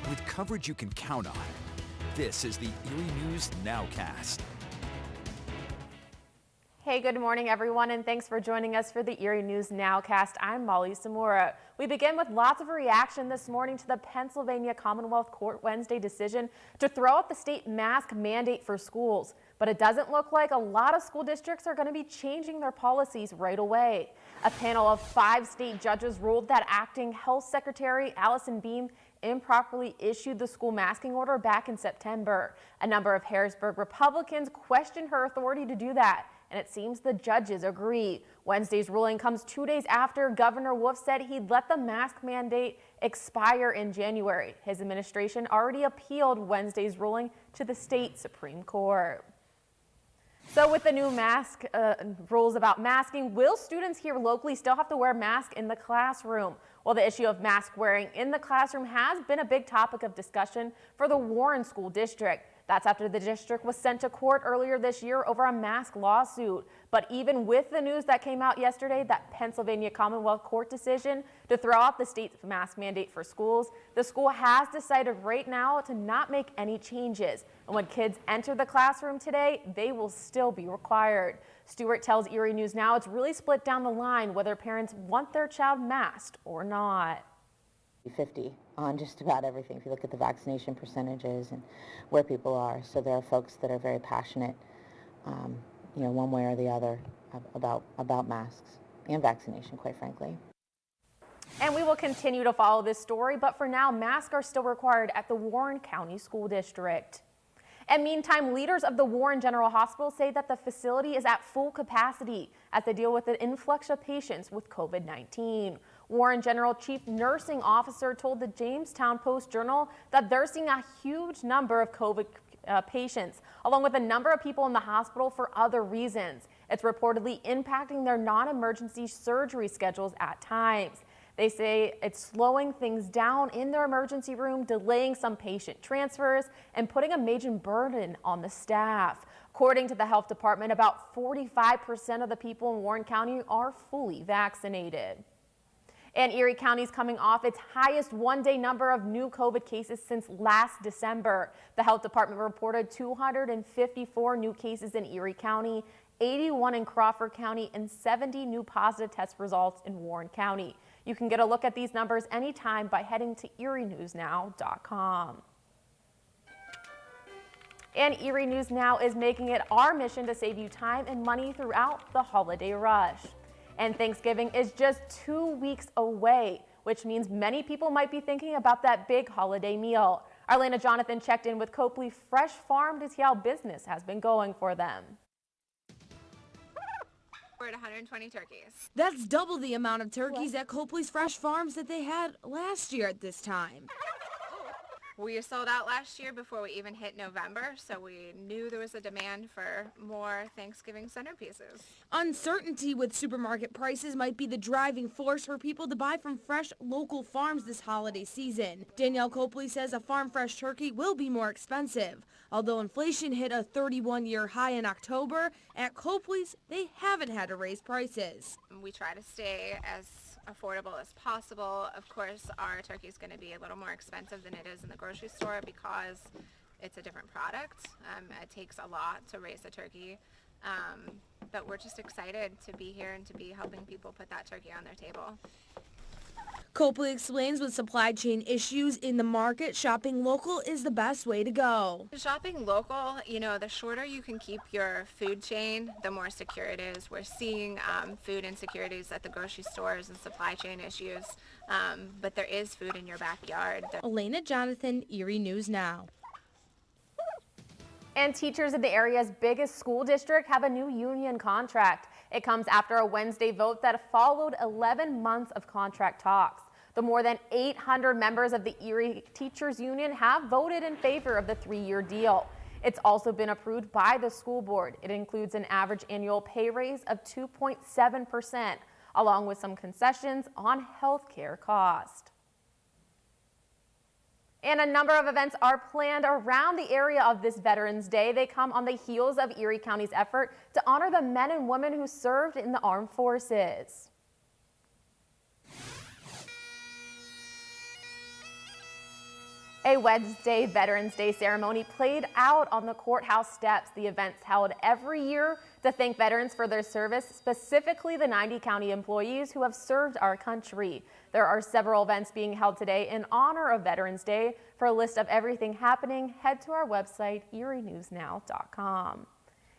with coverage you can count on. This is the Erie News NOWCAST. Hey, good morning, everyone, and thanks for joining us for the Erie News NOWCAST. I'm Molly Samura. We begin with lots of reaction this morning to the Pennsylvania Commonwealth Court Wednesday decision to throw out the state mask mandate for schools. But it doesn't look like a lot of school districts are going to be changing their policies right away. A panel of 5 state judges ruled that acting Health Secretary Allison Beam improperly issued the school masking order back in September. A number of Harrisburg Republicans questioned her authority to do that, and it seems the judges agree. Wednesday's ruling comes 2 days after Governor Wolf said he'd let the mask mandate expire in January. His administration already appealed Wednesday's ruling to the state Supreme Court. So with the new mask rules about masking, will students here locally still have to wear masks in the classroom? Well, the issue of mask wearing in the classroom has been a big topic of discussion for the Warren School District. That's after the district was sent to court earlier this year over a mask lawsuit. But even with the news that came out yesterday, that Pennsylvania Commonwealth Court decision to throw out the state's mask mandate for schools, the school has decided right now to not make any changes. And when kids enter the classroom today, they will still be required. Stewart tells Erie News Now it's really split down the line whether parents want their child masked or not. 50 on just about everything if you look at the vaccination percentages and where people are. So there are folks that are very passionate, one way or the other about masks and vaccination, quite frankly. And we will continue to follow this story, but for now, masks are still required at the Warren County School District. And meantime, leaders of the Warren General Hospital say that the facility is at full capacity as they deal with an influx of patients with COVID-19. Warren General Chief Nursing Officer told the Jamestown Post-Journal that they're seeing a huge number of COVID patients, along with a number of people in the hospital for other reasons. It's reportedly impacting their non-emergency surgery schedules at times. They say it's slowing things down in their emergency room, delaying some patient transfers, and putting a major burden on the staff. According to the health department, about 45% of the people in Warren County are fully vaccinated. And Erie County is coming off its highest one-day number of new COVID cases since last December. The health department reported 254 new cases in Erie County, 81 in Crawford County, and 70 new positive test results in Warren County. You can get a look at these numbers anytime by heading to erienewsnow.com. And Erie News Now is making it our mission to save you time and money throughout the holiday rush. And Thanksgiving is just 2 weeks away, which means many people might be thinking about that big holiday meal. Arlena Jonathan checked in with Copley Fresh Farm to see how business has been going for them. We're at 120 turkeys. That's double the amount of turkeys at Copley's Fresh Farms that they had last year at this time. We sold out last year before we even hit November, so we knew there was a demand for more Thanksgiving centerpieces. Uncertainty with supermarket prices might be the driving force for people to buy from fresh local farms this holiday season. Danielle Copley says a farm fresh turkey will be more expensive. Although inflation hit a 31-year high in October, at Copley's they haven't had to raise prices. We try to stay as affordable as possible. Of course, our turkey is going to be a little more expensive than it is in the grocery store because it's a different product. It takes a lot to raise a turkey, but we're just excited to be here and to be helping people put that turkey on their table. Copley explains with supply chain issues in the market, shopping local is the best way to go. Shopping local, the shorter you can keep your food chain, the more secure it is. We're seeing food insecurities at the grocery stores and supply chain issues, but there is food in your backyard. Elena Jonathan, Erie News Now. And teachers in the area's biggest school district have a new union contract. It comes after a Wednesday vote that followed 11 months of contract talks. The more than 800 members of the Erie Teachers Union have voted in favor of the 3-year deal. It's also been approved by the school board. It includes an average annual pay raise of 2.7%, along with some concessions on health care cost. And a number of events are planned around the area of this Veterans Day. They come on the heels of Erie County's effort to honor the men and women who served in the armed forces. A Wednesday Veterans Day ceremony played out on the courthouse steps. The event's held every year to thank veterans for their service, specifically the 90 county employees who have served our country. There are several events being held today in honor of Veterans Day. For a list of everything happening, head to our website, erienewsnow.com.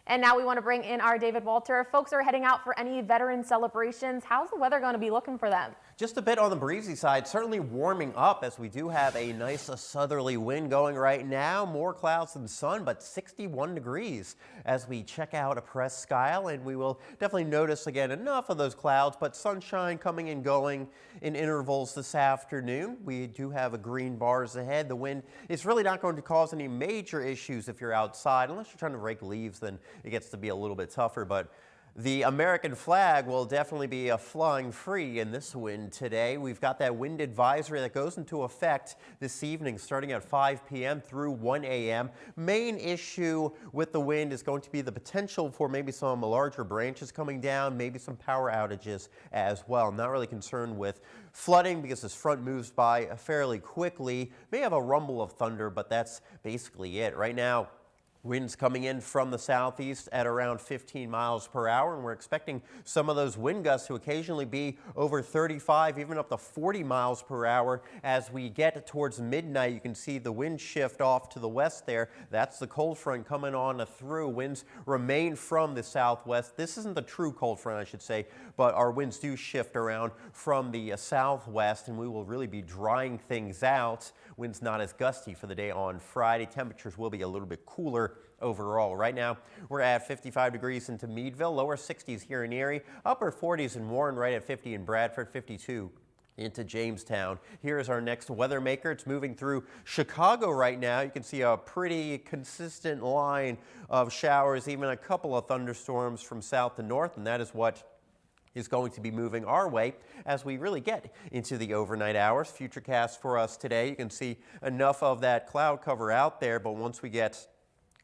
And now we want to bring in our David Walter. Folks are heading out for any veteran celebrations. How's the weather going to be looking for them? Just a bit on the breezy side, certainly warming up as we do have a nice southerly wind going right now. More clouds than sun, but 61 degrees as we check out a Presque Isle, and we will definitely notice again enough of those clouds, but sunshine coming and going in intervals this afternoon. We do have a green bars ahead. The wind is really not going to cause any major issues if you're outside, unless you're trying to rake leaves, then it gets to be a little bit tougher, but the American flag will definitely be flying free in this wind today. We've got that wind advisory that goes into effect this evening starting at 5 p.m. through 1 a.m. Main issue with the wind is going to be the potential for maybe some larger branches coming down, maybe some power outages as well. I'm not really concerned with flooding because this front moves by fairly quickly. May have a rumble of thunder, but that's basically it. Right now, winds coming in from the southeast at around 15 miles per hour, and we're expecting some of those wind gusts to occasionally be over 35, even up to 40 miles per hour. As we get towards midnight, you can see the wind shift off to the west there. That's the cold front coming on through. Winds remain from the southwest. This isn't the true cold front, I should say, but our winds do shift around from the southwest, and we will really be drying things out. Winds not as gusty for the day on Friday. Temperatures will be a little bit cooler overall. Right now, we're at 55 degrees into Meadville, lower 60s here in Erie, upper 40s in Warren, right at 50 in Bradford, 52 into Jamestown. Here is our next weather maker. It's moving through Chicago right now. You can see a pretty consistent line of showers, even a couple of thunderstorms from south to north, and that is what is going to be moving our way as we really get into the overnight hours. Futurecast for us today, you can see enough of that cloud cover out there, but once we get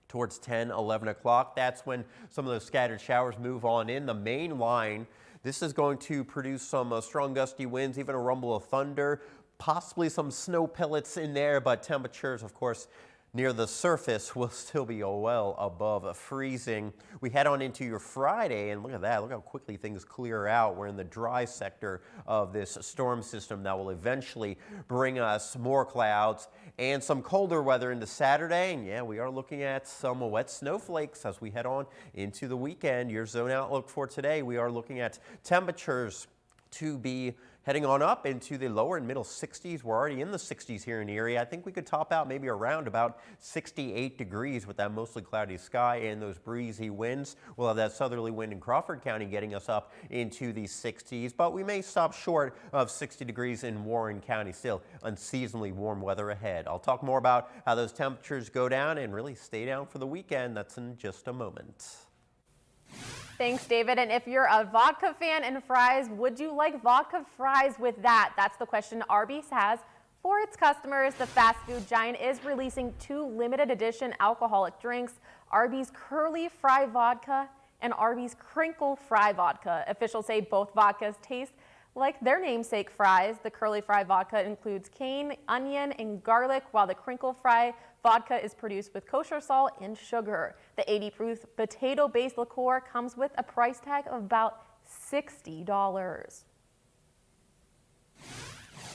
towards 10, 11 o'clock, that's when some of those scattered showers move on in. The main line, this is going to produce some strong gusty winds, even a rumble of thunder, possibly some snow pellets in there, but temperatures, of course, near the surface will still be well above freezing. We head on into your Friday, and look at that. Look how quickly things clear out. We're in the dry sector of this storm system that will eventually bring us more clouds and some colder weather into Saturday. And yeah, we are looking at some wet snowflakes as we head on into the weekend. Your zone outlook for today, we are looking at temperatures to be heading on up into the lower and middle 60s. We're already in the 60s here in Erie. I think we could top out maybe around about 68 degrees with that mostly cloudy sky and those breezy winds. We'll have that southerly wind in Crawford County getting us up into the 60s, but we may stop short of 60 degrees in Warren County. Still unseasonably warm weather ahead. I'll talk more about how those temperatures go down and really stay down for the weekend. That's in just a moment. Thanks, David. And if you're a vodka fan and fries, would you like vodka fries with that? That's the question Arby's has for its customers. The fast food giant is releasing 2 limited edition alcoholic drinks, Arby's Curly Fry Vodka and Arby's Crinkle Fry Vodka. Officials say both vodkas taste like their namesake fries. The Curly Fry Vodka includes cane, onion, and garlic, while the Crinkle Fry Vodka is produced with kosher salt and sugar. The 80-proof potato-based liqueur comes with a price tag of about $60.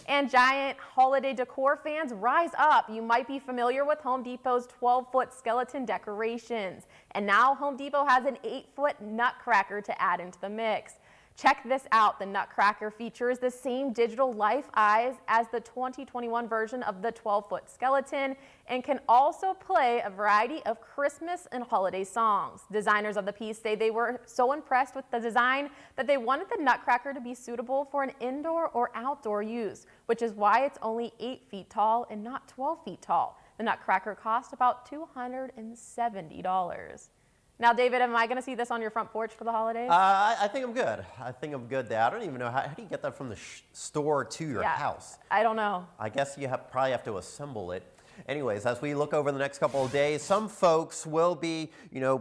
And giant holiday decor fans, rise up. You might be familiar with Home Depot's 12-foot skeleton decorations. And now Home Depot has an 8-foot nutcracker to add into the mix. Check this out. The Nutcracker features the same digital life eyes as the 2021 version of the 12-foot skeleton and can also play a variety of Christmas and holiday songs. Designers of the piece say they were so impressed with the design that they wanted the Nutcracker to be suitable for an indoor or outdoor use, which is why it's only 8 feet tall and not 12 feet tall. The Nutcracker cost about $270. Now, David, am I going to see this on your front porch for the holidays? I think I'm good. I think I'm good there. I don't even know, how do you get that from the store to your house? I don't know. I guess you probably have to assemble it. Anyways, as we look over the next couple of days, some folks will be,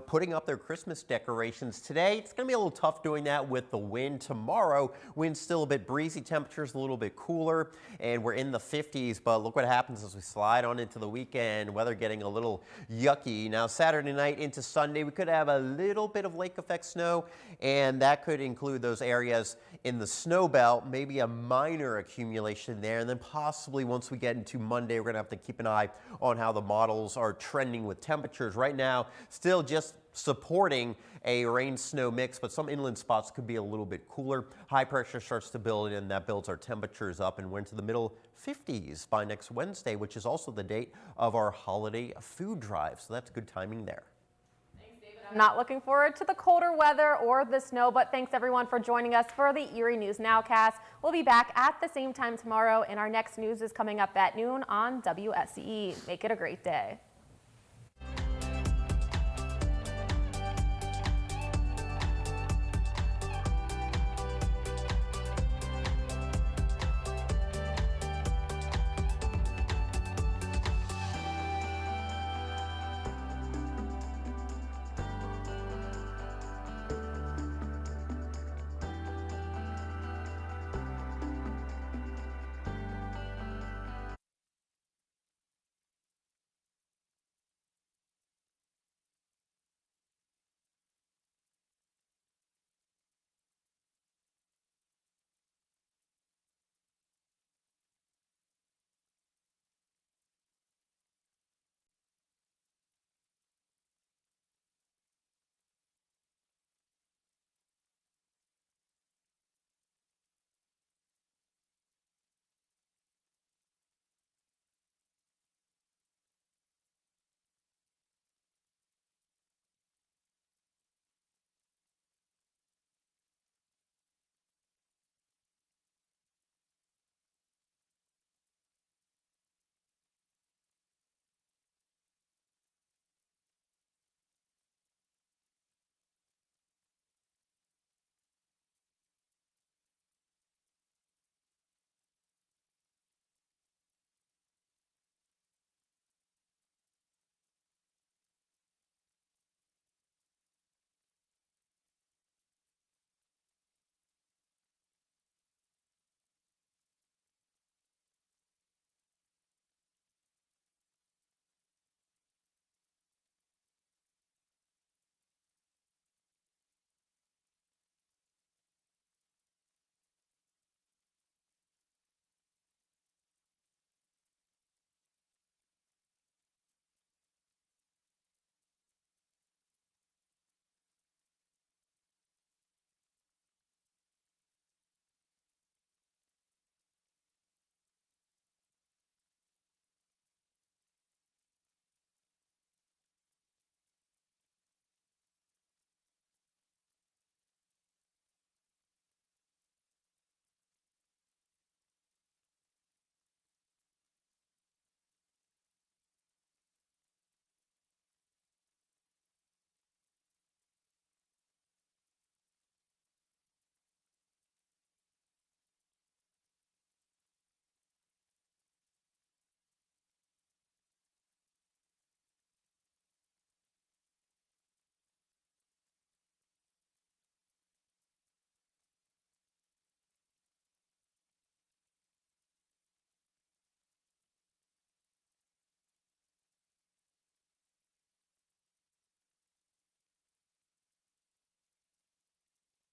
putting up their Christmas decorations today. It's going to be a little tough doing that with the wind. Tomorrow, wind's still a bit breezy, temperatures a little bit cooler, and we're in the 50s. But look what happens as we slide on into the weekend. Weather getting a little yucky. Now, Saturday night into Sunday, we could have a little bit of lake effect snow, and that could include those areas in the snow belt, maybe a minor accumulation there. And then possibly once we get into Monday, we're going to have to keep an eye on how the models are trending with temperatures. Right now, still just supporting a rain-snow mix, but some inland spots could be a little bit cooler. High pressure starts to build, and that builds our temperatures up, and we're into the middle 50s by next Wednesday, which is also the date of our holiday food drive. So that's good timing there. I'm not looking forward to the colder weather or the snow, but thanks everyone for joining us for the Erie News Nowcast. We'll be back at the same time tomorrow, and our next news is coming up at noon on WSCE. Make it a great day.